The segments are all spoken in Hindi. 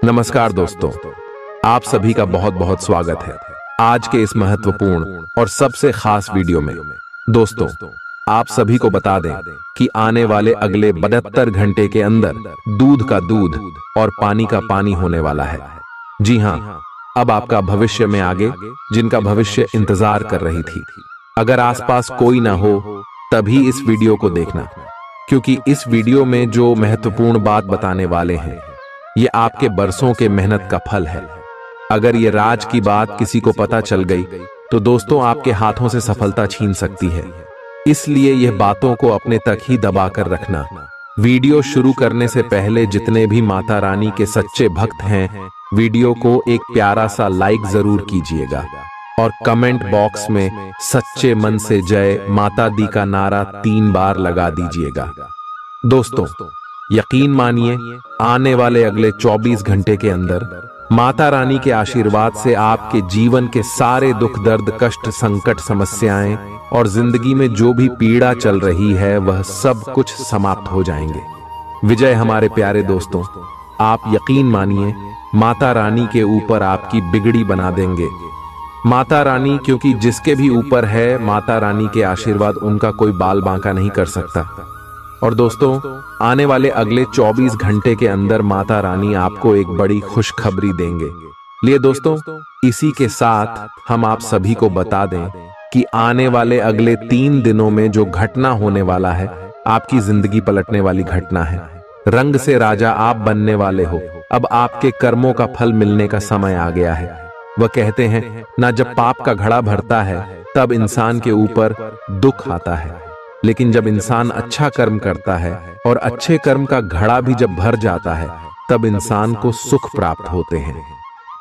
नमस्कार दोस्तों, आप सभी का बहुत बहुत स्वागत है आज के इस महत्वपूर्ण और सबसे खास वीडियो में। दोस्तों, आप सभी को बता दें कि आने वाले अगले 72 घंटे के अंदर दूध का दूध और पानी का पानी होने वाला है। जी हाँ, अब आपका भविष्य में आगे जिनका भविष्य इंतजार कर रही थी, अगर आसपास कोई ना हो तभी इस वीडियो को देखना, क्योंकि इस वीडियो में जो महत्वपूर्ण बात बताने वाले हैं ये आपके बरसों के मेहनत का फल है। अगर ये राज की बात किसी को पता चल गई तो दोस्तों आपके हाथों से सफलता छीन सकती है। इसलिए यह बातों को अपने तक ही दबा कर रखना। वीडियो शुरू करने से पहले जितने भी माता रानी के सच्चे भक्त हैं, वीडियो को एक प्यारा सा लाइक जरूर कीजिएगा और कमेंट बॉक्स में सच्चे मन से जय माता दी का नारा 3 बार लगा दीजिएगा। दोस्तों, यकीन मानिए, आने वाले अगले 24 घंटे के अंदर माता रानी के आशीर्वाद से आपके जीवन के सारे दुख दर्द कष्ट संकट समस्याएं और जिंदगी में जो भी पीड़ा चल रही है वह सब कुछ समाप्त हो जाएंगे। विजय हमारे प्यारे दोस्तों, आप यकीन मानिए माता रानी के ऊपर आपकी बिगड़ी बना देंगे। माता रानी, क्योंकि जिसके भी ऊपर है माता रानी के आशीर्वाद, उनका कोई बाल बांका नहीं कर सकता। और दोस्तों, आने वाले अगले 24 घंटे के अंदर माता रानी आपको एक बड़ी खुशखबरी देंगे। लिए दोस्तों, इसी के साथ हम आप सभी को बता दें कि आने वाले अगले 3 दिनों में जो घटना होने वाला है, आपकी जिंदगी पलटने वाली घटना है। रंग से राजा आप बनने वाले हो। अब आपके कर्मों का फल मिलने का समय आ गया है। वह कहते हैं ना, जब पाप का घड़ा भरता है तब इंसान के ऊपर दुख आता है, लेकिन जब इंसान अच्छा कर्म करता है और अच्छे कर्म का घड़ा भी जब भर जाता है तब इंसान को सुख प्राप्त होते हैं।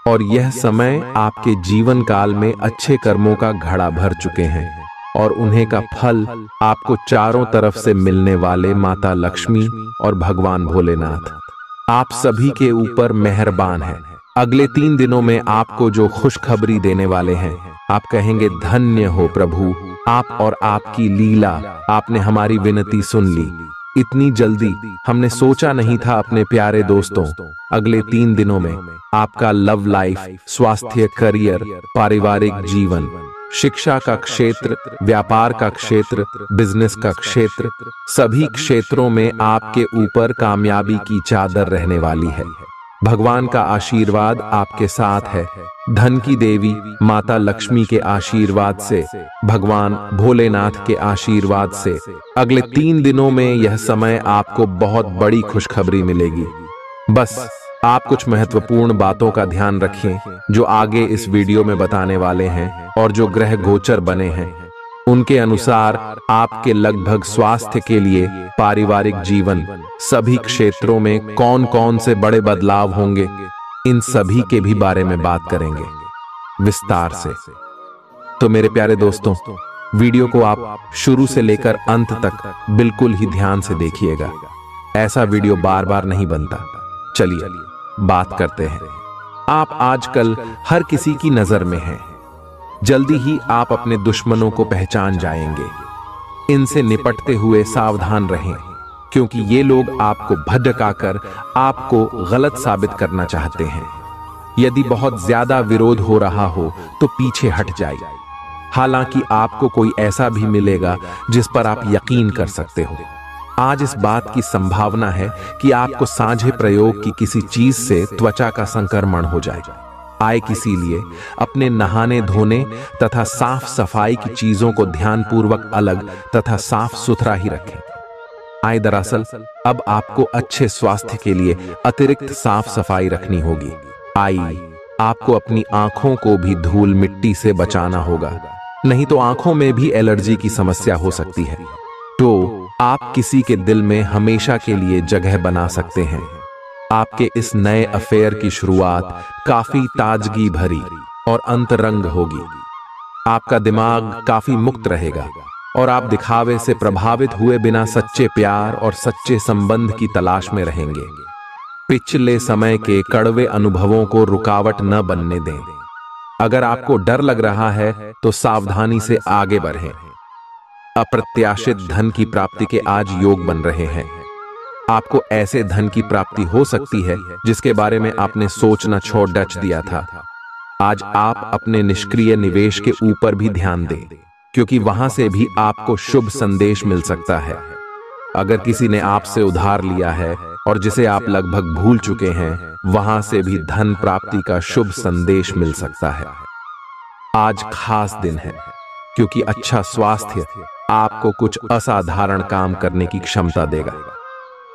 और यह समय आपके जीवन काल में अच्छे कर्मों का घड़ा भर चुके हैं और उन्हें का फल आपको चारों तरफ से मिलने वाले माता लक्ष्मी और भगवान भोलेनाथ आप सभी के ऊपर मेहरबान है। अगले 3 दिनों में आपको जो खुशखबरी देने वाले हैं, आप कहेंगे धन्य हो प्रभु, आप और आपकी लीला, आपने हमारी विनती सुन ली। इतनी जल्दी हमने सोचा नहीं था। अपने प्यारे दोस्तों, अगले 3 दिनों में आपका लव लाइफ, स्वास्थ्य, करियर, पारिवारिक जीवन, शिक्षा का क्षेत्र, व्यापार का क्षेत्र, बिजनेस का क्षेत्र, सभी क्षेत्रों में आपके ऊपर कामयाबी की चादर रहने वाली है। भगवान का आशीर्वाद आपके साथ है। धन की देवी माता लक्ष्मी के आशीर्वाद से, भगवान भोलेनाथ के आशीर्वाद से अगले 3 दिनों में यह समय आपको बहुत बड़ी खुशखबरी मिलेगी। बस आप कुछ महत्वपूर्ण बातों का ध्यान रखें जो आगे इस वीडियो में बताने वाले हैं, और जो ग्रह गोचर बने हैं उनके अनुसार आपके लगभग स्वास्थ्य के लिए, पारिवारिक जीवन, सभी क्षेत्रों में कौन कौन से बड़े बदलाव होंगे, इन सभी के भी बारे में बात करेंगे विस्तार से। तो मेरे प्यारे दोस्तों, वीडियो को आप शुरू से लेकर अंत तक बिल्कुल ही ध्यान से देखिएगा। ऐसा वीडियो बार बार नहीं बनता। चलिए बात करते हैं। आप आजकल हर किसी की नजर में हैं। जल्दी ही आप अपने दुश्मनों को पहचान जाएंगे। इनसे निपटते हुए सावधान रहें, क्योंकि ये लोग आपको भटकाकर आपको गलत साबित करना चाहते हैं। यदि बहुत ज्यादा विरोध हो रहा हो तो पीछे हट जाइए। हालांकि आपको कोई ऐसा भी मिलेगा जिस पर आप यकीन कर सकते हो। आज इस बात की संभावना है कि आपको साझे प्रयोग की किसी चीज से त्वचा का संक्रमण हो जाए। आए इसीलिए अपने नहाने धोने तथा साफ सफाई की चीजों को ध्यानपूर्वक अलग तथा साफ सुथरा ही रखें। आए दरअसल अब आपको अच्छे स्वास्थ्य के लिए अतिरिक्त साफ सफाई रखनी होगी। आई आपको अपनी आंखों को भी धूल मिट्टी से बचाना होगा, नहीं तो आंखों में भी एलर्जी की समस्या हो सकती है। तो आप किसी के दिल में हमेशा के लिए जगह बना सकते हैं। आपके इस नए अफेयर की शुरुआत काफी ताजगी भरी और अंतरंग होगी। आपका दिमाग काफी मुक्त रहेगा और आप दिखावे से प्रभावित हुए बिना सच्चे प्यार और सच्चे संबंध की तलाश में रहेंगे। पिछले समय के कड़वे अनुभवों को रुकावट न बनने दें। अगर आपको डर लग रहा है तो सावधानी से आगे बढ़ें। अप्रत्याशित धन की प्राप्ति के आज योग बन रहे हैं। आपको ऐसे धन की प्राप्ति हो सकती है जिसके बारे में आपने सोचना छोड़ दिया था। आज आप अपने निष्क्रिय निवेश के ऊपर भी ध्यान दें, क्योंकि वहां से भी आपको शुभ संदेश मिल सकता है। अगर किसी ने आपसे उधार लिया है और जिसे आप लगभग भूल चुके हैं, वहां से भी धन प्राप्ति का शुभ संदेश मिल सकता है। आज खास दिन है, क्योंकि अच्छा स्वास्थ्य आपको कुछ असाधारण काम करने की क्षमता देगा।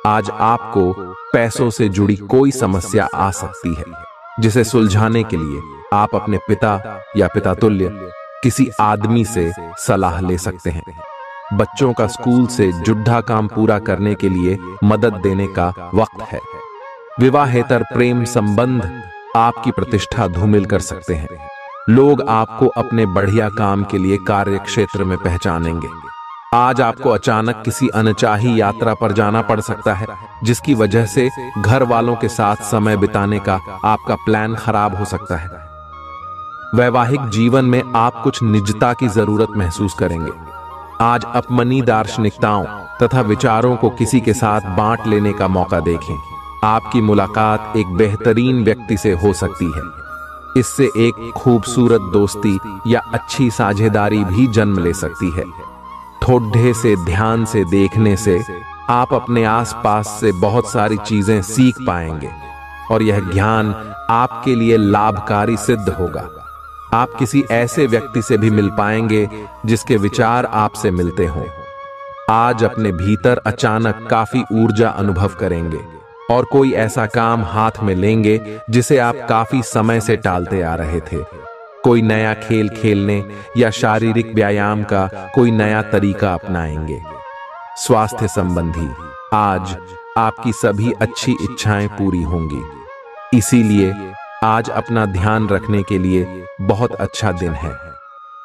आज आपको पैसों से जुड़ी कोई समस्या आ सकती है, जिसे सुलझाने के लिए आप अपने पिता या पितातुल्य किसी आदमी से सलाह ले सकते हैं। बच्चों का स्कूल से जुड़ा काम पूरा करने के लिए मदद देने का वक्त है। विवाहेतर प्रेम संबंध आपकी प्रतिष्ठा धूमिल कर सकते हैं। लोग आपको अपने बढ़िया काम के लिए कार्य क्षेत्र में पहचानेंगे। आज आपको अचानक किसी अनचाही यात्रा पर जाना पड़ सकता है, जिसकी वजह से घर वालों के साथ समय बिताने का आपका प्लान खराब हो सकता है। वैवाहिक जीवन में आप कुछ निजता की जरूरत महसूस करेंगे। आज अपनी दार्शनिकताओं तथा विचारों को किसी के साथ बांट लेने का मौका देखें। आपकी मुलाकात एक बेहतरीन व्यक्ति से हो सकती है। इससे एक खूबसूरत दोस्ती या अच्छी साझेदारी भी जन्म ले सकती है। थोड़े से ध्यान से देखने से आप अपने आसपास से बहुत सारी चीजें सीख पाएंगे और यह ज्ञान आपके लिए लाभकारी सिद्ध होगा। आप किसी ऐसे व्यक्ति से भी मिल पाएंगे जिसके विचार आपसे मिलते हों। आज अपने भीतर अचानक काफी ऊर्जा अनुभव करेंगे और कोई ऐसा काम हाथ में लेंगे जिसे आप काफी समय से टालते आ रहे थे। कोई नया खेल खेलने या शारीरिक व्यायाम का कोई नया तरीका अपनाएंगे। स्वास्थ्य संबंधी आज आपकी सभी अच्छी इच्छाएं पूरी होंगी। इसीलिए आज अपना ध्यान रखने के लिए बहुत अच्छा दिन है।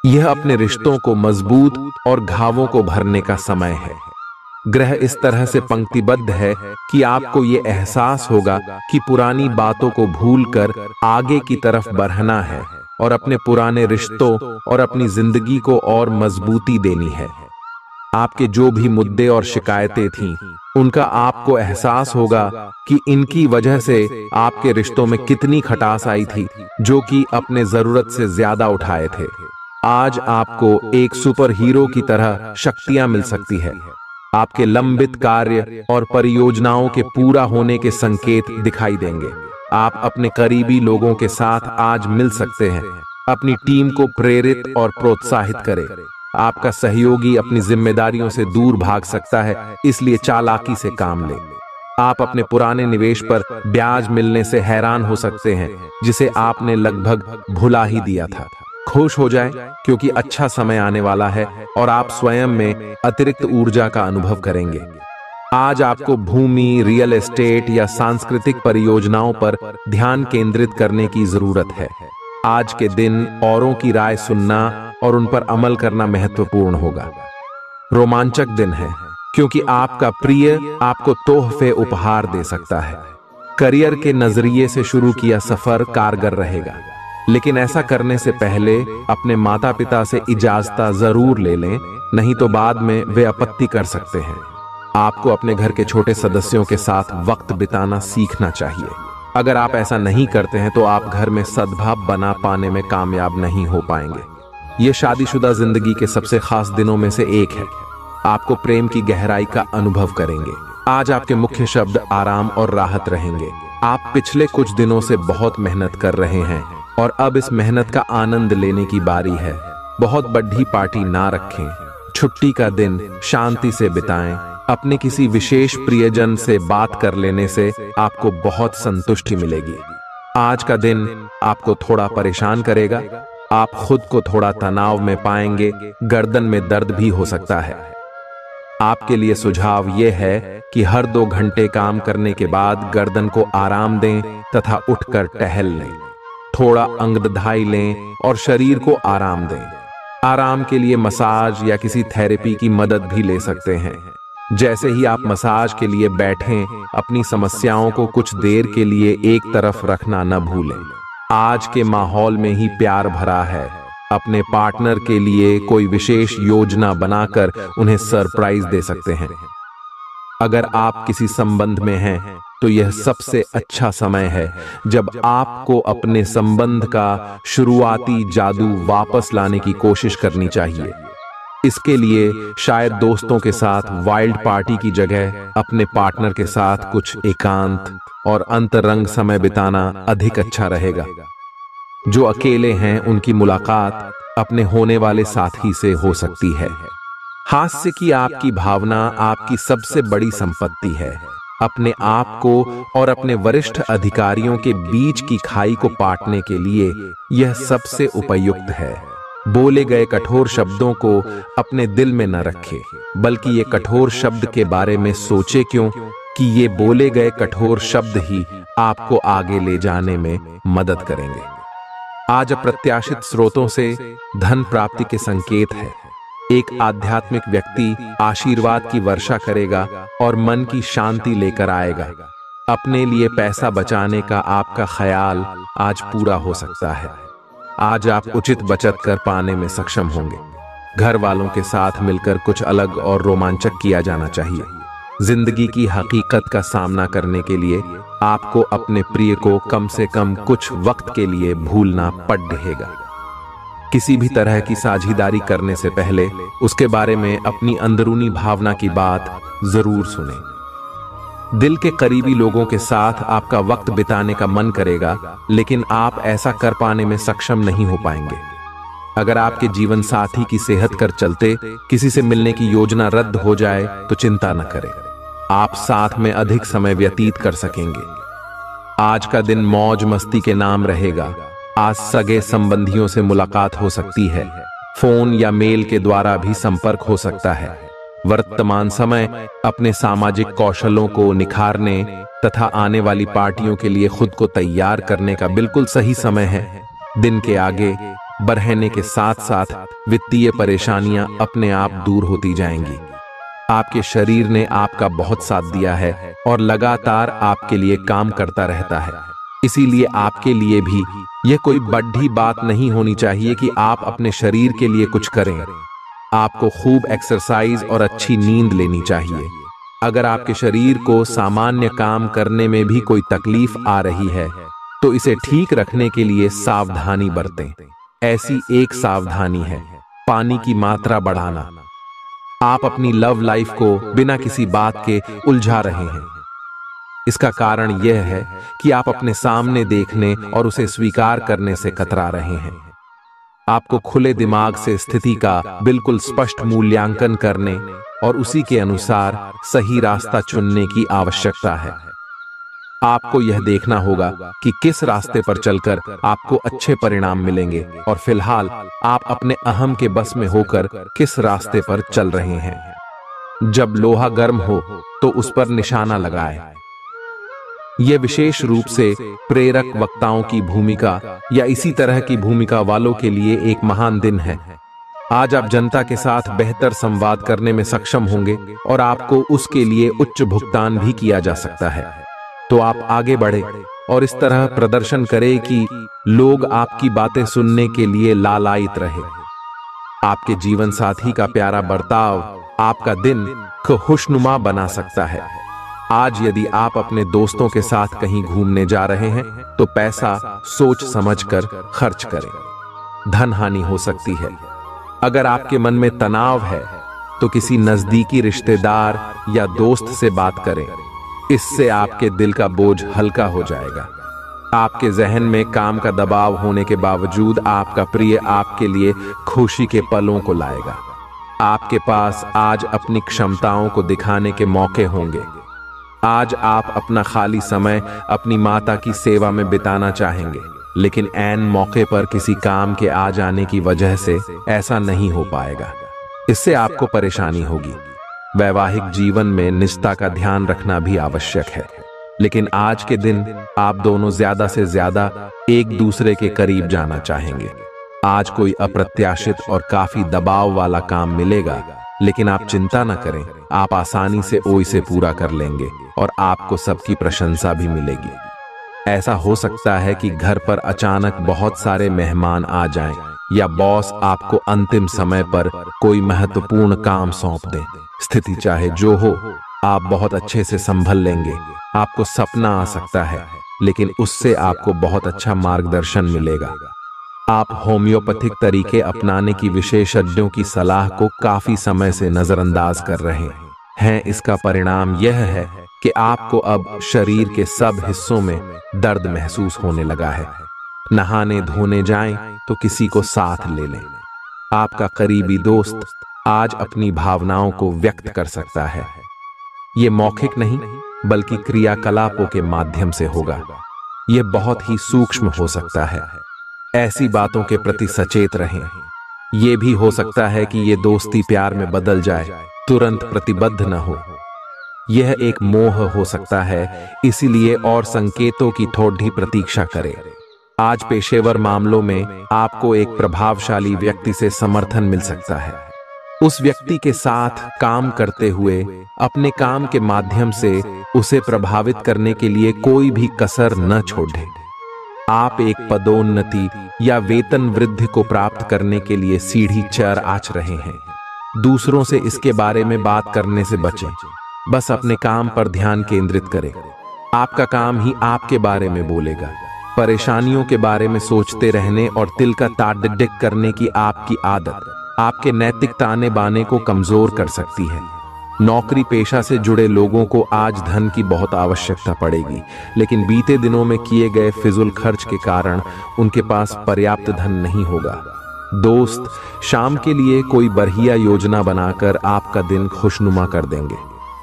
यह अपने रिश्तों को मजबूत और घावों को भरने का समय है। ग्रह इस तरह से पंक्तिबद्ध है कि आपको ये एहसास होगा कि पुरानी बातों को भूलकर आगे की तरफ बढ़ना है और अपने पुराने रिश्तों और अपनी जिंदगी को और मजबूती देनी है। आपके जो भी मुद्दे और शिकायतें थीं, उनका आपको एहसास होगा कि इनकी वजह से आपके रिश्तों में कितनी खटास आई थी, जो कि अपने जरूरत से ज्यादा उठाए थे। आज आपको एक सुपर हीरो की तरह शक्तियां मिल सकती है। आपके लंबित कार्य और परियोजनाओं के पूरा होने के संकेत दिखाई देंगे। आप अपने करीबी लोगों के साथ आज मिल सकते हैं। अपनी टीम को प्रेरित और प्रोत्साहित करें। आपका सहयोगी अपनी जिम्मेदारियों से दूर भाग सकता है, इसलिए चालाकी से काम लें। आप अपने पुराने निवेश पर ब्याज मिलने से हैरान हो सकते हैं, जिसे आपने लगभग भुला ही दिया था। खुश हो जाएं, क्योंकि अच्छा समय आने वाला है और आप स्वयं में अतिरिक्त ऊर्जा का अनुभव करेंगे। आज आपको भूमि, रियल एस्टेट या सांस्कृतिक परियोजनाओं पर ध्यान केंद्रित करने की जरूरत है। आज के दिन औरों की राय सुनना और उन पर अमल करना महत्वपूर्ण होगा। रोमांचक दिन है, क्योंकि आपका प्रिय आपको तोहफे उपहार दे सकता है। करियर के नजरिए से शुरू किया सफर कारगर रहेगा, लेकिन ऐसा करने से पहले अपने माता पिता से इजाजत जरूर ले लें, नहीं तो बाद में वे आपत्ति कर सकते हैं। आपको अपने घर के छोटे सदस्यों के साथ वक्त बिताना सीखना चाहिए। अगर आप ऐसा नहीं करते हैं तो आप घर में सद्भाव बना पाने में कामयाब नहीं हो पाएंगे। ये शादीशुदा जिंदगी के सबसे खास दिनों में से एक है। आपको प्रेम की गहराई का अनुभव करेंगे। आज आपके मुख्य शब्द आराम और राहत रहेंगे। आप पिछले कुछ दिनों से बहुत मेहनत कर रहे हैं और अब इस मेहनत का आनंद लेने की बारी है। बहुत बड़ी पार्टी ना रखें। छुट्टी का दिन शांति से बिताएं। अपने किसी विशेष प्रियजन से बात कर लेने से आपको बहुत संतुष्टि मिलेगी। आज का दिन आपको थोड़ा परेशान करेगा। आप खुद को थोड़ा तनाव में पाएंगे। गर्दन में दर्द भी हो सकता है। आपके लिए सुझाव यह है कि हर 2 घंटे काम करने के बाद गर्दन को आराम दें तथा उठकर टहल लें। थोड़ा अंगदाई लें और शरीर को आराम दें। आराम के लिए मसाज या किसी थेरेपी की मदद भी ले सकते हैं। जैसे ही आप मसाज के लिए बैठें, अपनी समस्याओं को कुछ देर के लिए एक तरफ रखना न भूलें। आज के माहौल में ही प्यार भरा है। अपने पार्टनर के लिए कोई विशेष योजना बनाकर उन्हें सरप्राइज दे सकते हैं। अगर आप किसी संबंध में हैं तो यह सबसे अच्छा समय है जब आपको अपने संबंध का शुरुआती जादू वापस लाने की कोशिश करनी चाहिए। इसके लिए शायद दोस्तों के साथ वाइल्ड पार्टी की जगह अपने पार्टनर के साथ कुछ एकांत और अंतरंग समय बिताना अधिक अच्छा रहेगा। जो अकेले हैं उनकी मुलाकात अपने होने वाले साथी से हो सकती है। हास्य की आपकी भावना आपकी सबसे बड़ी संपत्ति है। अपने आप को और अपने वरिष्ठ अधिकारियों के बीच की खाई को पाटने के लिए यह सबसे उपयुक्त है। बोले गए कठोर शब्दों को अपने दिल में न रखें, बल्कि ये कठोर शब्द के बारे में सोचे, क्यों कि ये बोले गए कठोर शब्द ही आपको आगे ले जाने में मदद करेंगे। आज अप्रत्याशित स्रोतों से धन प्राप्ति के संकेत है। एक आध्यात्मिक व्यक्ति आशीर्वाद की वर्षा करेगा और मन की शांति लेकर आएगा। अपने लिए पैसा बचाने का आपका ख्याल आज पूरा हो सकता है। आज आप उचित बचत कर पाने में सक्षम होंगे। घर वालों के साथ मिलकर कुछ अलग और रोमांचक किया जाना चाहिए। जिंदगी की हकीकत का सामना करने के लिए आपको अपने प्रिय को कम से कम कुछ वक्त के लिए भूलना पड़ रहेगा। किसी भी तरह की साझेदारी करने से पहले उसके बारे में अपनी अंदरूनी भावना की बात जरूर सुनें। दिल के करीबी लोगों के साथ आपका वक्त बिताने का मन करेगा, लेकिन आप ऐसा कर पाने में सक्षम नहीं हो पाएंगे। अगर आपके जीवन साथी की सेहत कर चलते किसी से मिलने की योजना रद्द हो जाए तो चिंता न करें, आप साथ में अधिक समय व्यतीत कर सकेंगे। आज का दिन मौज मस्ती के नाम रहेगा। आज सगे संबंधियों से मुलाकात हो सकती है। फोन या मेल के द्वारा भी संपर्क हो सकता है। वर्तमान समय अपने सामाजिक कौशलों को निखारने तथा आने वाली पार्टियों के लिए खुद को तैयार करने का बिल्कुल सही समय है। दिन के आगे बढ़ने के साथ साथ वित्तीय परेशानियां अपने आप दूर होती जाएंगी। आपके शरीर ने आपका बहुत साथ दिया है और लगातार आपके लिए काम करता रहता है। इसीलिए आपके लिए भी यह कोई बड़ी बात नहीं होनी चाहिए कि आप अपने शरीर के लिए कुछ करें। आपको खूब एक्सरसाइज और अच्छी नींद लेनी चाहिए। अगर आपके शरीर को सामान्य काम करने में भी कोई तकलीफ आ रही है तो इसे ठीक रखने के लिए सावधानी बरतें। ऐसी एक सावधानी है पानी की मात्रा बढ़ाना। आप अपनी लव लाइफ को बिना किसी बात के उलझा रहे हैं। इसका कारण यह है कि आप अपने सामने देखने और उसे स्वीकार करने से कतरा रहे हैं। आपको खुले दिमाग से स्थिति का बिल्कुल स्पष्ट मूल्यांकन करने और उसी के अनुसार सही रास्ता चुनने की आवश्यकता है। आपको यह देखना होगा कि किस रास्ते पर चलकर आपको अच्छे परिणाम मिलेंगे और फिलहाल आप अपने अहम के बस में होकर किस रास्ते पर चल रहे हैं। जब लोहा गर्म हो तो उस पर निशाना लगाएं। यह विशेष रूप से प्रेरक वक्ताओं की भूमिका या इसी तरह की भूमिका वालों के लिए एक महान दिन है। आज आप जनता के साथ बेहतर संवाद करने में सक्षम होंगे और आपको उसके लिए उच्च भुगतान भी किया जा सकता है। तो आप आगे बढ़े और इस तरह प्रदर्शन करें कि लोग आपकी बातें सुनने के लिए लालायित रहे। आपके जीवन साथी का प्यारा बर्ताव आपका दिन को खुशनुमा बना सकता है। आज यदि आप अपने दोस्तों के साथ कहीं घूमने जा रहे हैं तो पैसा सोच समझकर खर्च करें। धन हानि हो सकती है। अगर आपके मन में तनाव है तो किसी नजदीकी रिश्तेदार या दोस्त से बात करें। इससे आपके दिल का बोझ हल्का हो जाएगा। आपके जहन में काम का दबाव होने के बावजूद आपका प्रिय आपके लिए खुशी के पलों को लाएगा। आपके पास आज अपनी क्षमताओं को दिखाने के मौके होंगे। आज आप अपना खाली समय अपनी माता की सेवा में बिताना चाहेंगे, लेकिन ऐन मौके पर किसी काम के आ जाने की वजह से ऐसा नहीं हो पाएगा। इससे आपको परेशानी होगी। वैवाहिक जीवन में निष्ठा का ध्यान रखना भी आवश्यक है, लेकिन आज के दिन आप दोनों ज्यादा से ज्यादा एक दूसरे के करीब जाना चाहेंगे। आज कोई अप्रत्याशित और काफी दबाव वाला काम मिलेगा, लेकिन आप चिंता न करें, आप आसानी से इसे पूरा कर लेंगे और आपको सबकी प्रशंसा भी मिलेगी। ऐसा हो सकता है कि घर पर अचानक बहुत सारे मेहमान आ जाएं या बॉस आपको अंतिम समय पर कोई महत्वपूर्ण काम सौंप दे। स्थिति चाहे जो हो, आप बहुत अच्छे से संभल लेंगे। आपको सपना आ सकता है, लेकिन उससे आपको बहुत अच्छा मार्गदर्शन मिलेगा। आप होम्योपैथिक तरीके अपनाने की विशेषज्ञों की सलाह को काफी समय से नजरअंदाज कर रहे हैं। इसका परिणाम यह है कि आपको अब शरीर के सब हिस्सों में दर्द महसूस होने लगा है। नहाने धोने जाएं तो किसी को साथ ले लें। आपका करीबी दोस्त आज अपनी भावनाओं को व्यक्त कर सकता है। ये मौखिक नहीं, बल्कि क्रियाकलापों के माध्यम से होगा। यह बहुत ही सूक्ष्म हो सकता है। ऐसी बातों के प्रति सचेत रहें। यह भी हो सकता है कि ये दोस्ती प्यार में बदल जाए, तुरंत प्रतिबद्ध न हो। यह एक मोह हो सकता है, इसीलिए और संकेतों की थोड़ी प्रतीक्षा करें। आज पेशेवर मामलों में आपको एक प्रभावशाली व्यक्ति से समर्थन मिल सकता है। उस व्यक्ति के साथ काम करते हुए अपने काम के माध्यम से उसे प्रभावित करने के लिए कोई भी कसर न छोड़ें। आप एक पदोन्नति या वेतन वृद्धि को प्राप्त करने के लिए सीढ़ी चढ़ आच रहे हैं। दूसरों से इसके बारे में बात करने से बचें। बस अपने काम पर ध्यान केंद्रित करें। आपका काम ही आपके बारे में बोलेगा। परेशानियों के बारे में सोचते रहने और तिल का ताड़ करने की आपकी आदत आपके नैतिक ताने बाने को कमजोर कर सकती है। नौकरी पेशा से जुड़े लोगों को आज धन की बहुत आवश्यकता पड़ेगी, लेकिन बीते दिनों में किए गए फिजूल खर्च के कारण उनके पास पर्याप्त धन नहीं होगा। दोस्त शाम के लिए कोई बढ़िया योजना बनाकर आपका दिन खुशनुमा कर देंगे।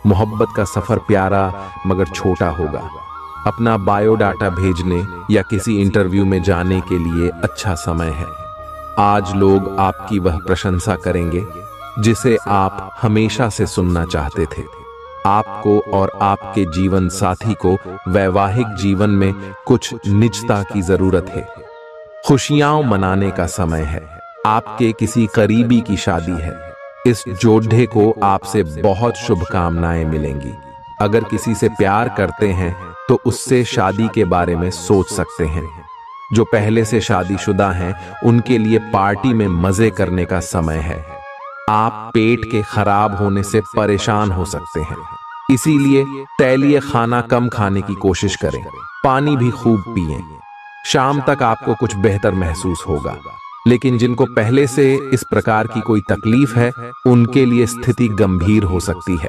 मोहब्बत का सफर प्यारा मगर छोटा होगा। अपना बायोडाटा भेजने या किसी इंटरव्यू में जाने के लिए अच्छा समय है। आज लोग आपकी वह प्रशंसा करेंगे जिसे आप हमेशा से सुनना चाहते थे। आपको और आपके जीवन साथी को वैवाहिक जीवन में कुछ निजता की जरूरत है। खुशियां मनाने का समय है। आपके किसी करीबी की शादी है। इस जोड़े को आपसे बहुत शुभकामनाएं मिलेंगी। अगर किसी से प्यार करते हैं तो उससे शादी के बारे में सोच सकते हैं। जो पहले से शादीशुदा हैं, उनके लिए पार्टी में मजे करने का समय है। आप पेट के खराब होने से परेशान हो सकते हैं, इसीलिए तैलीय खाना कम खाने की कोशिश करें। पानी भी खूब पिएं। शाम तक आपको कुछ बेहतर महसूस होगा। लेकिन जिनको पहले से इस प्रकार की कोई तकलीफ है, उनके लिए स्थिति गंभीर हो सकती है।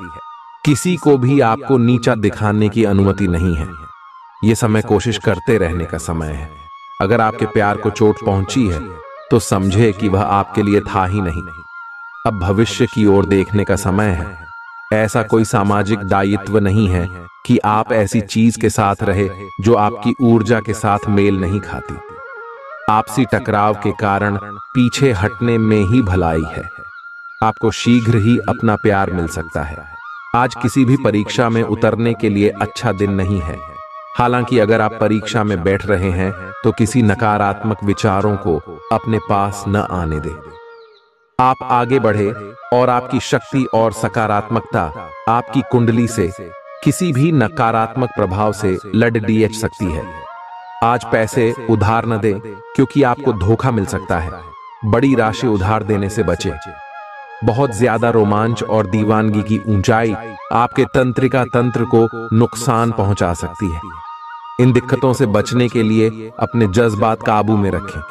किसी को भी आपको नीचा दिखाने की अनुमति नहीं है। यह समय कोशिश करते रहने का समय है। अगर आपके प्यार को चोट पहुंची है तो समझे कि वह आपके लिए था ही नहीं। अब भविष्य की ओर देखने का समय है। ऐसा कोई सामाजिक दायित्व नहीं है कि आप ऐसी चीज के साथ रहे जो आपकी ऊर्जा के साथ मेल नहीं खाती। आपसी टकराव के कारण पीछे हटने में ही भलाई है। आपको शीघ्र ही अपना प्यार मिल सकता है। आज किसी भी परीक्षा में उतरने के लिए अच्छा दिन नहीं है। हालांकि अगर आप परीक्षा में बैठ रहे हैं तो किसी नकारात्मक विचारों को अपने पास न आने दें। आप आगे बढ़े और आपकी शक्ति और सकारात्मकता आपकी कुंडली से किसी भी नकारात्मक प्रभाव से लड़ सकती है। आज पैसे उधार न दें, क्योंकि आपको धोखा मिल सकता है। बड़ी राशि उधार देने से बचें। बहुत ज्यादा रोमांच और दीवानगी की ऊंचाई आपके तंत्रिका तंत्र को नुकसान पहुंचा सकती है। इन दिक्कतों से बचने के लिए अपने जज्बात काबू में रखें।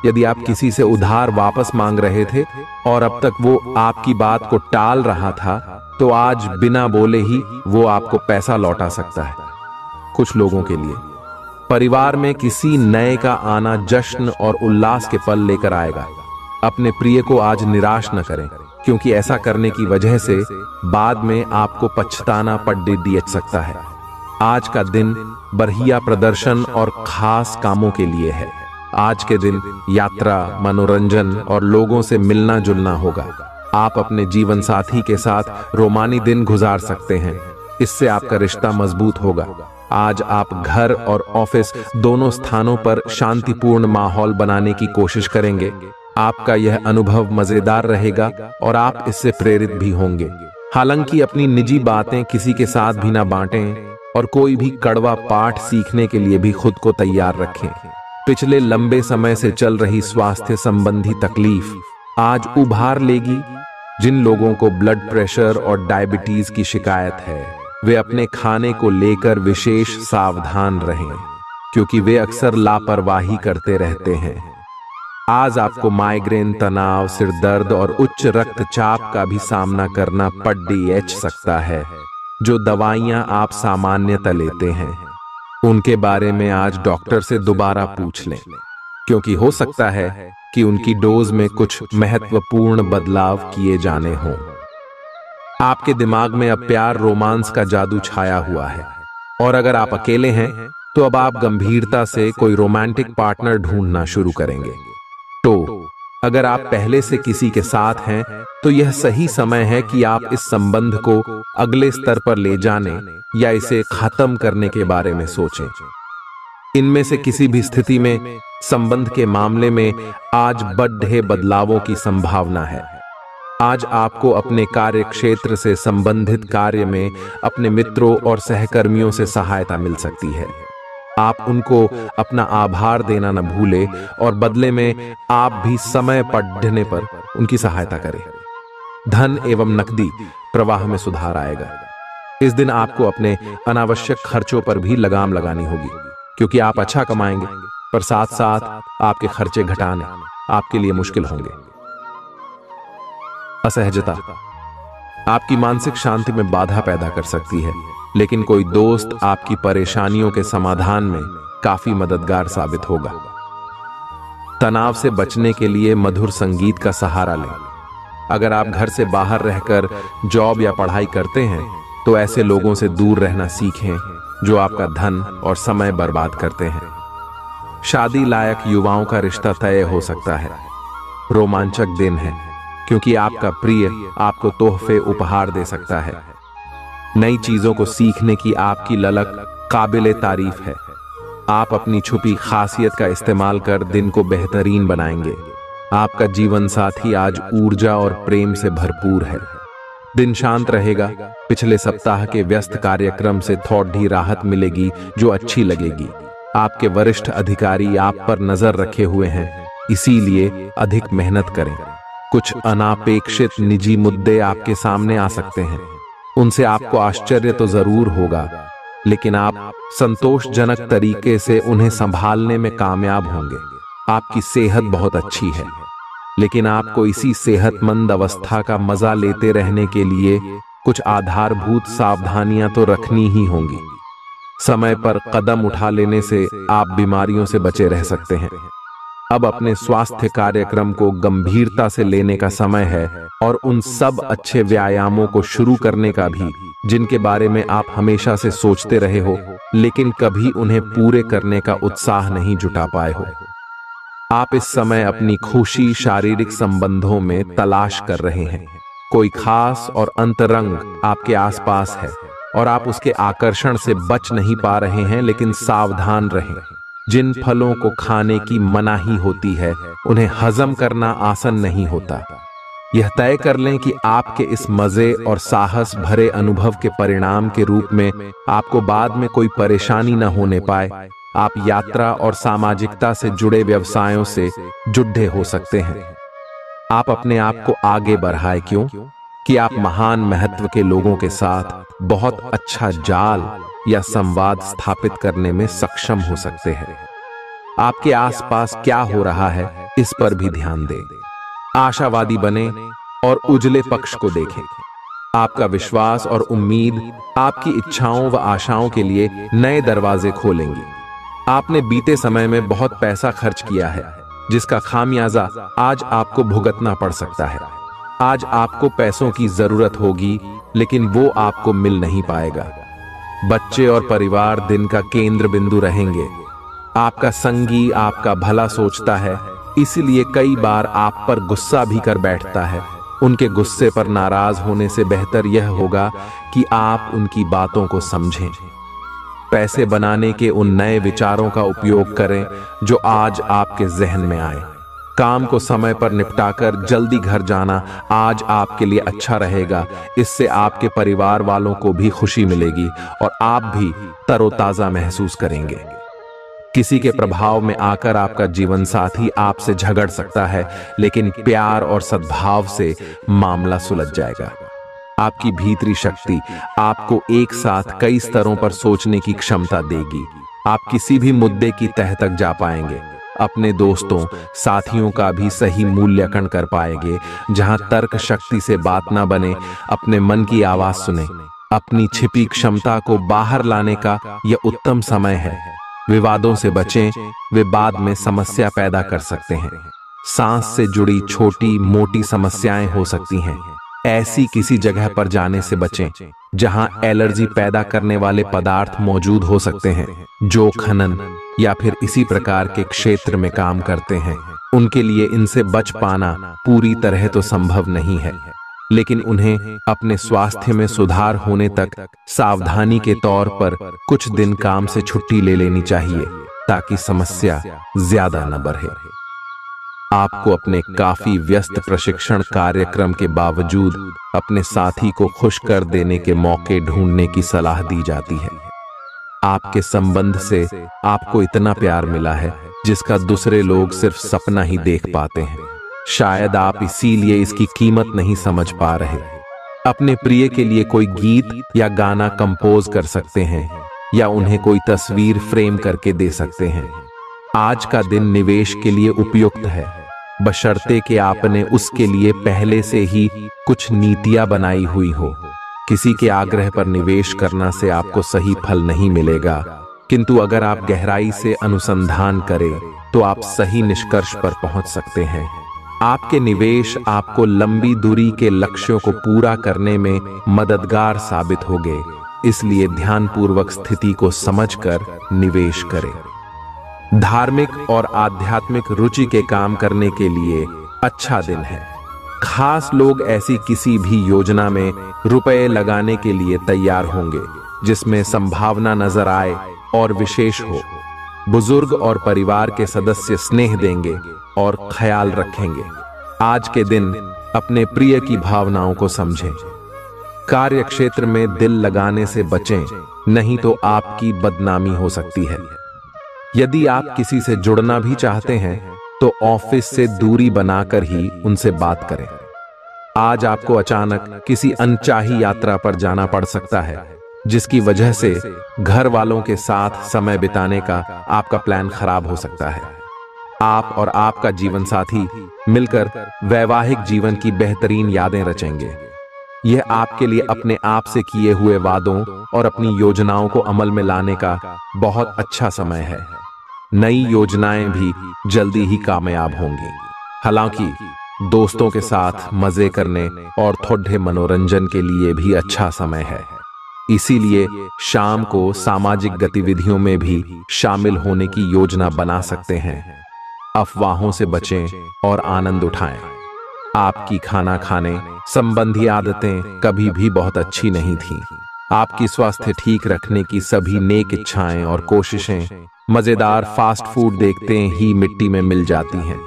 यदि आप किसी से उधार वापस मांग रहे थे और अब तक वो आपकी बात को टाल रहा था, तो आज बिना बोले ही वो आपको पैसा लौटा सकता है। कुछ लोगों के लिए परिवार में किसी नए का आना जश्न और उल्लास के पल लेकर आएगा। अपने प्रिय को आज निराश न करें, क्योंकि ऐसा करने की वजह से बाद में आपको पछताना पड़ सकता है। आज का दिन बढ़िया प्रदर्शन और खास कामों के लिए है। आज के दिन यात्रा, मनोरंजन और लोगों से मिलना जुलना होगा। आप अपने जीवन साथी के साथ रोमानी दिन गुजार सकते हैं। इससे आपका रिश्ता मजबूत होगा। आज आप घर और ऑफिस दोनों स्थानों पर शांतिपूर्ण माहौल बनाने की कोशिश करेंगे। आपका यह अनुभव मजेदार रहेगा और आप इससे प्रेरित भी होंगे। हालांकि अपनी निजी बातें किसी के साथ भी ना बांटें और कोई भी कड़वा पाठ सीखने के लिए भी खुद को तैयार रखें। पिछले लंबे समय से चल रही स्वास्थ्य संबंधी तकलीफ आज उभार लेगी। जिन लोगों को ब्लड प्रेशर और डायबिटीज की शिकायत है वे अपने खाने को लेकर विशेष सावधान रहें, क्योंकि वे अक्सर लापरवाही करते रहते हैं। आज आपको माइग्रेन, तनाव, सिर दर्द और उच्च रक्तचाप का भी सामना करना पड़ सकता है। जो दवाइयां आप सामान्यतः लेते हैं उनके बारे में आज डॉक्टर से दोबारा पूछ लें, क्योंकि हो सकता है कि उनकी डोज में कुछ महत्वपूर्ण बदलाव किए जाने हों। आपके दिमाग में अब प्यार, रोमांस का जादू छाया हुआ है, और अगर आप अकेले हैं तो अब आप गंभीरता से कोई रोमांटिक पार्टनर ढूंढना शुरू करेंगे। तो अगर आप पहले से किसी के साथ हैं तो यह सही समय है कि आप इस संबंध को अगले स्तर पर ले जाने या इसे खत्म करने के बारे में सोचें। इनमें से किसी भी स्थिति में संबंध के मामले में आज बड़े बदलावों की संभावना है। आज आपको अपने कार्य क्षेत्र से संबंधित कार्य में अपने मित्रों और सहकर्मियों से सहायता मिल सकती है। आप उनको अपना आभार देना न भूलें और बदले में आप भी समय पड़ने पर उनकी सहायता करें। धन एवं नकदी प्रवाह में सुधार आएगा। इस दिन आपको अपने अनावश्यक खर्चों पर भी लगाम लगानी होगी, क्योंकि आप अच्छा कमाएंगे पर साथ साथ आपके खर्चे घटाने आपके लिए मुश्किल होंगे। असहजता आपकी मानसिक शांति में बाधा पैदा कर सकती है, लेकिन कोई दोस्त आपकी परेशानियों के समाधान में काफी मददगार साबित होगा। तनाव से बचने के लिए मधुर संगीत का सहारा लें। अगर आप घर से बाहर रहकर जॉब या पढ़ाई करते हैं तो ऐसे लोगों से दूर रहना सीखें जो आपका धन और समय बर्बाद करते हैं। शादी लायक युवाओं का रिश्ता तय हो सकता है। रोमांचक दिन है, क्योंकि आपका प्रिय आपको तोहफे उपहार दे सकता है। नई चीजों को सीखने की आपकी ललक काबिले तारीफ है। आप अपनी छुपी खासियत का इस्तेमाल कर दिन को बेहतरीन बनाएंगे। आपका जीवन साथी आज ऊर्जा और प्रेम से भरपूर है। दिन शांत रहेगा। पिछले सप्ताह के व्यस्त कार्यक्रम से थोड़ी राहत मिलेगी जो अच्छी लगेगी। आपके वरिष्ठ अधिकारी आप पर नजर रखे हुए हैं, इसीलिए अधिक मेहनत करें। कुछ अनापेक्षित निजी मुद्दे आपके सामने आ सकते हैं। उनसे आपको आश्चर्य तो जरूर होगा, लेकिन आप संतोषजनक तरीके से उन्हें संभालने में कामयाब होंगे। आपकी सेहत बहुत अच्छी है, लेकिन आपको इसी सेहतमंद अवस्था का मजा लेते रहने के लिए कुछ आधारभूत सावधानियां तो रखनी ही होंगी। समय पर कदम उठा लेने से आप बीमारियों से बचे रह सकते हैं। अब अपने स्वास्थ्य कार्यक्रम को गंभीरता से लेने का समय है और उन सब अच्छे व्यायामों को शुरू करने का भी जिनके बारे में आप हमेशा से सोचते रहे हो, लेकिन कभी उन्हें पूरे करने का उत्साह नहीं जुटा पाए हो। आप इस समय अपनी खुशी शारीरिक संबंधों में तलाश कर रहे हैं। कोई खास और अंतरंग आपके आसपास है और आप उसके आकर्षण से बच नहीं पा रहे हैं, लेकिन सावधान रहें। जिन फलों को खाने की मनाही होती है उन्हें हजम करना आसान नहीं होता। यह तय कर लें कि आपके इस मजे और साहस भरे अनुभव के परिणाम के रूप में आपको बाद में कोई परेशानी न होने पाए। आप यात्रा और सामाजिकता से जुड़े व्यवसायों से जुड़े हो सकते हैं। आप अपने आप को आगे बढ़ाएं, क्यों कि आप महान महत्व के लोगों के साथ बहुत अच्छा जाल या संवाद स्थापित करने में सक्षम हो सकते हैं। आपके आसपास क्या हो रहा है इस पर भी ध्यान दें। आशावादी बने और उजले पक्ष को देखें। आपका विश्वास और उम्मीद आपकी इच्छाओं व आशाओं के लिए नए दरवाजे खोलेंगी। आपने बीते समय में बहुत पैसा खर्च किया है, जिसका खामियाजा आज आपको भुगतना पड़ सकता है। आज आपको पैसों की जरूरत होगी, लेकिन वो आपको मिल नहीं पाएगा। बच्चे और परिवार दिन का केंद्र बिंदु रहेंगे। आपका संगी आपका भला सोचता है, इसलिए कई बार आप पर गुस्सा भी कर बैठता है। उनके गुस्से पर नाराज होने से बेहतर यह होगा कि आप उनकी बातों को समझें। पैसे बनाने के उन नए विचारों का उपयोग करें जो आज आपके जहन में आए। काम को समय पर निपटाकर जल्दी घर जाना आज आपके लिए अच्छा रहेगा। इससे आपके परिवार वालों को भी खुशी मिलेगी और आप भी तरोताजा महसूस करेंगे। किसी के प्रभाव में आकर आपका जीवन साथी आपसे झगड़ सकता है, लेकिन प्यार और सद्भाव से मामला सुलझ जाएगा। आपकी भीतरी शक्ति आपको एक साथ कई स्तरों पर सोचने की क्षमता देगी। आप किसी भी मुद्दे की तह तक जा पाएंगे। अपने दोस्तों साथियों का भी सही मूल्यांकन कर पाएंगे। जहां तर्क शक्ति से बात ना बने, अपने मन की आवाज सुने। अपनी छिपी क्षमता को बाहर लाने का यह उत्तम समय है। विवादों से बचें, वे बाद में समस्या पैदा कर सकते हैं। सांस से जुड़ी छोटी मोटी समस्याएं हो सकती हैं। ऐसी किसी जगह पर जाने से बचें जहां एलर्जी पैदा करने वाले पदार्थ मौजूद हो सकते हैं। जो खनन या फिर इसी प्रकार के क्षेत्र में काम करते हैं, उनके लिए इनसे बच पाना पूरी तरह तो संभव नहीं है, लेकिन उन्हें अपने स्वास्थ्य में सुधार होने तक सावधानी के तौर पर कुछ दिन काम से छुट्टी ले लेनी चाहिए, ताकि समस्या ज्यादा न बढ़े। आपको अपने काफी व्यस्त प्रशिक्षण कार्यक्रम के बावजूद अपने साथी को खुश कर देने के मौके ढूंढने की सलाह दी जाती है। आपके संबंध से आपको इतना प्यार मिला है जिसका दूसरे लोग सिर्फ सपना ही देख पाते हैं। शायद आप इसीलिए इसकी कीमत नहीं समझ पा रहे। अपने प्रिय के लिए कोई गीत या गाना कंपोज कर सकते हैं, या उन्हें कोई तस्वीर फ्रेम करके दे सकते हैं। आज का दिन निवेश के लिए उपयुक्त है, बशर्ते कि आपने उसके लिए पहले से ही कुछ नीतियां बनाई हुई हो। किसी के आग्रह पर निवेश करना से आपको सही फल नहीं मिलेगा, किंतु अगर आप गहराई से अनुसंधान करें तो आप सही निष्कर्ष पर पहुंच सकते हैं। आपके निवेश आपको लंबी दूरी के लक्ष्यों को पूरा करने में मददगार साबित होंगे, इसलिए ध्यानपूर्वक स्थिति को समझकर निवेश करें। धार्मिक और आध्यात्मिक रुचि के काम करने के लिए अच्छा दिन है। खास लोग ऐसी किसी भी योजना में रुपए लगाने के लिए तैयार होंगे जिसमें संभावना नजर आए और विशेष हो। बुजुर्ग और परिवार के सदस्य स्नेह देंगे और ख्याल रखेंगे। आज के दिन अपने प्रिय की भावनाओं को समझें। कार्य क्षेत्र में दिल लगाने से बचें, नहीं तो आपकी बदनामी हो सकती है। यदि आप किसी से जुड़ना भी चाहते हैं तो ऑफिस से दूरी बनाकर ही उनसे बात करें। आज आपको अचानक किसी अनचाही यात्रा पर जाना पड़ सकता है, जिसकी वजह से घर वालों के साथ समय बिताने का आपका प्लान खराब हो सकता है। आप और आपका जीवन साथी मिलकर वैवाहिक जीवन की बेहतरीन यादें रचेंगे। यह आपके लिए अपने आप से किए हुए वादों और अपनी योजनाओं को अमल में लाने का बहुत अच्छा समय है। नई योजनाएं भी जल्दी ही कामयाब होंगी। हालांकि दोस्तों के साथ मजे करने और थोड़े मनोरंजन के लिए भी अच्छा समय है। इसीलिए शाम को सामाजिक गतिविधियों में भी शामिल होने की योजना बना सकते हैं। अफवाहों से बचें और आनंद उठाएं। आपकी खाना खाने संबंधी आदतें कभी भी बहुत अच्छी नहीं थीं। आपकी स्वास्थ्य ठीक रखने की सभी नेक इच्छाएं और कोशिशें मजेदार फास्ट फूड देखते ही मिट्टी में मिल जाती हैं।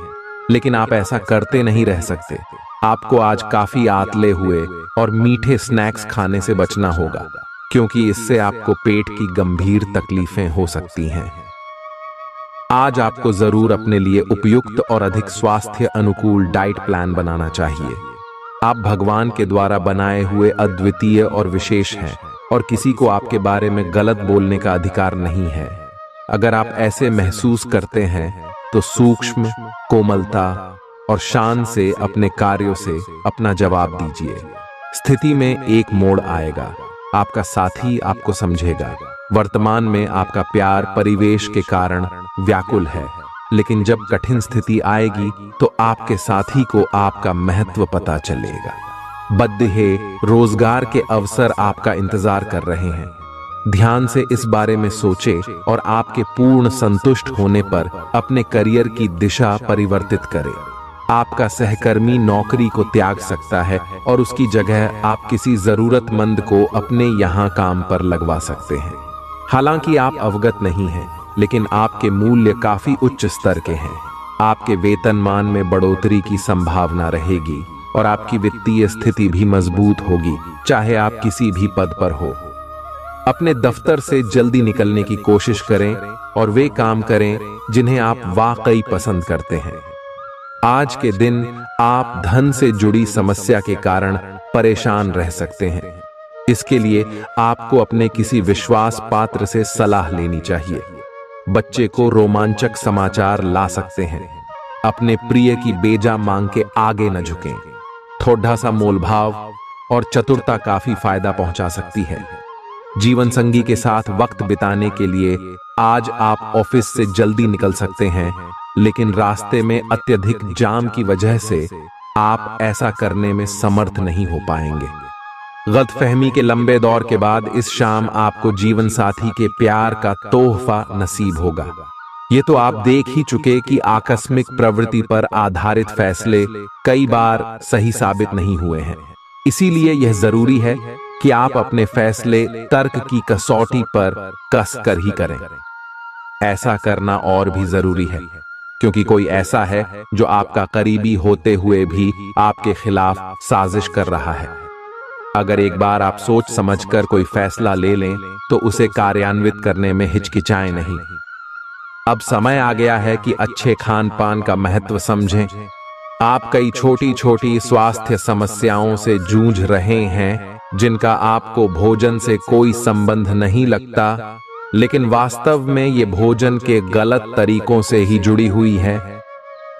लेकिन आप ऐसा करते नहीं रह सकते। आपको आज काफी आतले हुए और मीठे स्नैक्स खाने से बचना होगा, क्योंकि इससे आपको पेट की गंभीर तकलीफें हो सकती हैं। आज आपको जरूर अपने लिए उपयुक्त और अधिक स्वास्थ्य अनुकूल डाइट प्लान बनाना चाहिए। आप भगवान के द्वारा बनाए हुए अद्वितीय और विशेष हैं, और किसी को आपके बारे में गलत बोलने का अधिकार नहीं है। अगर आप ऐसे महसूस करते हैं तो सूक्ष्म, कोमलता और शान से अपने कार्यों से अपना जवाब दीजिए। स्थिति में एक मोड़ आएगा, आपका साथी आपको समझेगा। वर्तमान में आपका प्यार परिवेश के कारण व्याकुल है, लेकिन जब कठिन स्थिति आएगी तो आपके साथी को आपका महत्व पता चलेगा। बद्दे रोजगार के अवसर आपका इंतजार कर रहे हैं। ध्यान से इस बारे में सोचें और आपके पूर्ण संतुष्ट होने पर अपने करियर की दिशा परिवर्तित करें। आपका सहकर्मी नौकरी को त्याग सकता है और उसकी जगह आप किसी जरूरतमंद को अपने यहाँ काम पर लगवा सकते हैं। हालांकि आप अवगत नहीं हैं, लेकिन आपके मूल्य काफी उच्च स्तर के हैं। आपके वेतनमान में बढ़ोतरी की संभावना रहेगी और आपकी वित्तीय स्थिति भी मजबूत होगी, चाहे आप किसी भी पद पर हो। अपने दफ्तर से जल्दी निकलने की कोशिश करें और वे काम करें जिन्हें आप वाकई पसंद करते हैं। आज के दिन आप धन से जुड़ी समस्या के कारण परेशान रह सकते हैं। इसके लिए आपको अपने किसी विश्वास पात्र से सलाह लेनी चाहिए। बच्चे को रोमांचक समाचार ला सकते हैं। अपने प्रिय की बेजा मांग के आगे न झुकें। थोड़ा सा मोलभाव और चतुरता काफी फायदा पहुंचा सकती है। जीवन संगी के साथ वक्त बिताने के लिए आज आप ऑफिस से जल्दी निकल सकते हैं, लेकिन रास्ते में अत्यधिक जाम की वजह से आप ऐसा करने में समर्थ नहीं हो पाएंगे। गलतफहमी के लंबे दौर के बाद इस शाम आपको जीवन साथी के प्यार का तोहफा नसीब होगा। ये तो आप देख ही चुके कि आकस्मिक प्रवृत्ति पर आधारित फैसले कई बार सही साबित नहीं हुए हैं। इसीलिए यह जरूरी है कि आप अपने फैसले तर्क की कसौटी पर कस कर ही करें। ऐसा करना और भी जरूरी है क्योंकि कोई ऐसा है जो आपका करीबी होते हुए भी आपके खिलाफ साजिश कर रहा है। अगर एक बार आप सोच समझकर कोई फैसला ले लें तो उसे कार्यान्वित करने में हिचकिचाएं नहीं। अब समय आ गया है कि अच्छे खान पान का महत्व समझें। आप कई छोटी छोटी स्वास्थ्य समस्याओं से जूझ रहे हैं जिनका आपको भोजन से कोई संबंध नहीं लगता, लेकिन वास्तव में ये भोजन के गलत तरीकों से ही जुड़ी हुई है।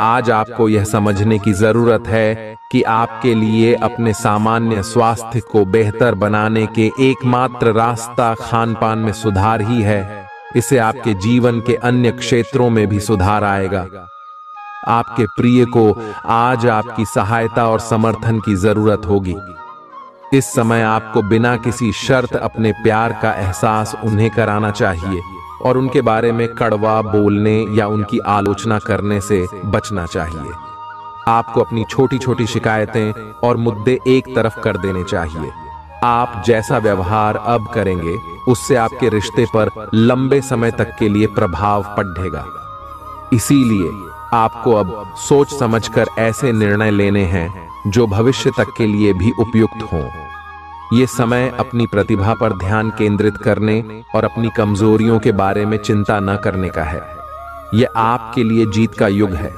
आज आपको यह समझने की जरूरत है कि आपके लिए अपने सामान्य स्वास्थ्य को बेहतर बनाने के एकमात्र रास्ता खान पान में सुधार ही है। इससे आपके जीवन के अन्य क्षेत्रों में भी सुधार आएगा। आपके प्रिय को आज आपकी सहायता और समर्थन की जरूरत होगी। इस समय आपको बिना किसी शर्त अपने प्यार का एहसास उन्हें कराना चाहिए और उनके बारे में कड़वा बोलने या उनकी आलोचना करने से बचना चाहिए। आपको अपनी छोटी छोटी शिकायतें और मुद्दे एक तरफ कर देने चाहिए। आप जैसा व्यवहार अब करेंगे उससे आपके रिश्ते पर लंबे समय तक के लिए प्रभाव पड़ेगा। इसीलिए आपको अब सोच समझकर ऐसे निर्णय लेने हैं जो भविष्य तक के लिए भी उपयुक्त हों। ये समय अपनी प्रतिभा पर ध्यान केंद्रित करने और अपनी कमजोरियों के बारे में चिंता न करने का है। यह आपके लिए जीत का युग है।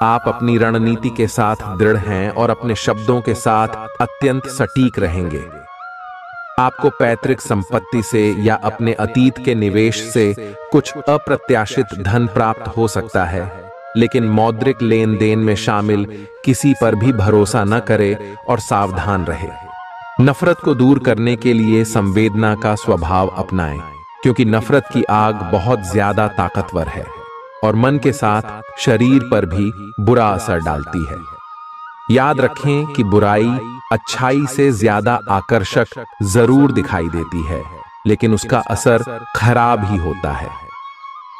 आप अपनी रणनीति के साथ दृढ़ हैं और अपने शब्दों के साथ अत्यंत सटीक रहेंगे। आपको पैतृक संपत्ति से या अपने अतीत के निवेश से कुछ अप्रत्याशित धन प्राप्त हो सकता है, लेकिन मौद्रिक लेन देन में शामिल किसी पर भी भरोसा न करे और सावधान रहे। नफरत को दूर करने के लिए संवेदना का स्वभाव अपनाएं, क्योंकि नफरत की आग बहुत ज्यादा ताकतवर है और मन के साथ शरीर पर भी बुरा असर डालती है। याद रखें कि बुराई अच्छाई से ज्यादा आकर्षक जरूर दिखाई देती है, लेकिन उसका असर खराब ही होता है।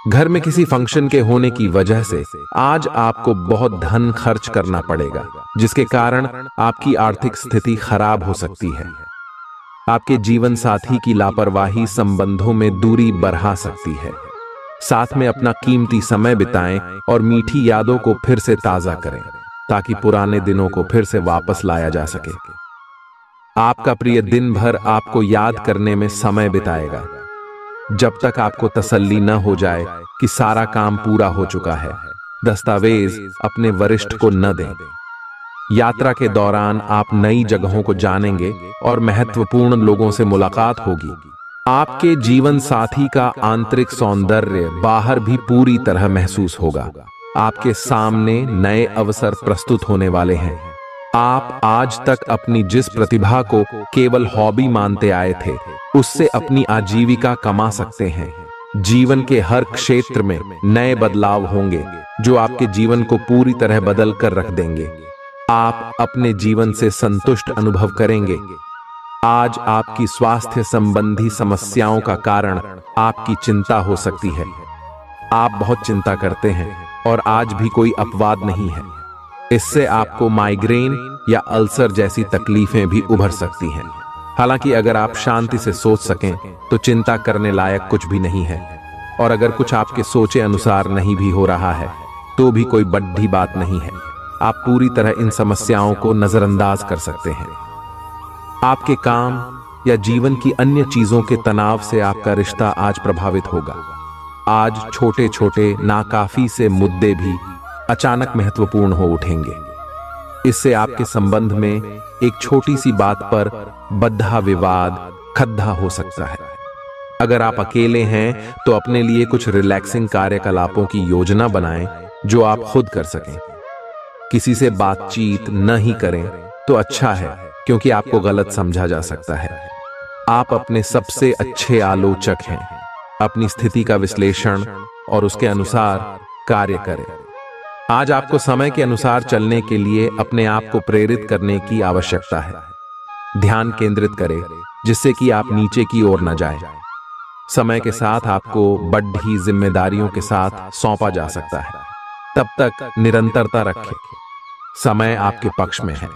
घर में किसी फंक्शन के होने की वजह से आज आपको बहुत धन खर्च करना पड़ेगा, जिसके कारण आपकी आर्थिक स्थिति खराब हो सकती है। आपके जीवन साथी की लापरवाही संबंधों में दूरी बढ़ा सकती है। साथ में अपना कीमती समय बिताएं और मीठी यादों को फिर से ताजा करें, ताकि पुराने दिनों को फिर से वापस लाया जा सके। आपका प्रिय दिन भर आपको याद करने में समय बिताएगा, जब तक आपको तसल्ली न हो जाए कि सारा काम पूरा हो चुका है। दस्तावेज अपने वरिष्ठ को न दें। यात्रा के दौरान आप नई जगहों को जानेंगे और महत्वपूर्ण लोगों से मुलाकात होगी। आपके जीवन साथी का आंतरिक सौंदर्य बाहर भी पूरी तरह महसूस होगा। आपके सामने नए अवसर प्रस्तुत होने वाले हैं। आप आज तक अपनी जिस प्रतिभा को केवल हॉबी मानते आए थे, उससे अपनी आजीविका कमा सकते हैं। जीवन के हर क्षेत्र में नए बदलाव होंगे जो आपके जीवन को पूरी तरह बदल कर रख देंगे। आप अपने जीवन से संतुष्ट अनुभव करेंगे। आज आपकी स्वास्थ्य संबंधी समस्याओं का कारण आपकी चिंता हो सकती है। आप बहुत चिंता करते हैं और आज भी कोई अपवाद नहीं है। इससे आपको माइग्रेन या अल्सर जैसी तकलीफें भी उभर सकती हैं। हालांकि अगर आप शांति से सोच सकें तो चिंता करने लायक कुछ भी नहीं है, और अगर कुछ आपके सोचे अनुसार नहीं भी हो रहा है तो भी कोई बड़ी बात नहीं है। आप पूरी तरह इन समस्याओं को नजरअंदाज कर सकते हैं। आपके काम, या जीवन की अन्य चीजों के तनाव से आपका रिश्ता आज प्रभावित होगा। आज छोटे छोटे नाकाफी से मुद्दे भी अचानक महत्वपूर्ण हो उठेंगे। इससे आपके संबंध में एक छोटी सी बात पर बद्धा विवाद खद्दा हो सकता है। अगर आप अकेले हैं तो अपने लिए कुछ रिलैक्सिंग कार्यकलापों की योजना बनाएं जो आप खुद कर सकें। किसी से बातचीत न ही करें तो अच्छा है, क्योंकि आपको गलत समझा जा सकता है। आप अपने सबसे अच्छे आलोचक हैं। अपनी स्थिति का विश्लेषण और उसके अनुसार कार्य करें। आज आपको समय के अनुसार चलने के लिए अपने आप को प्रेरित करने की आवश्यकता है। ध्यान केंद्रित करें जिससे कि आप नीचे की ओर न जाएं। समय के साथ आपको बड़ी जिम्मेदारियों के साथ सौंपा जा सकता है। तब तक निरंतरता रखें। समय आपके पक्ष में है।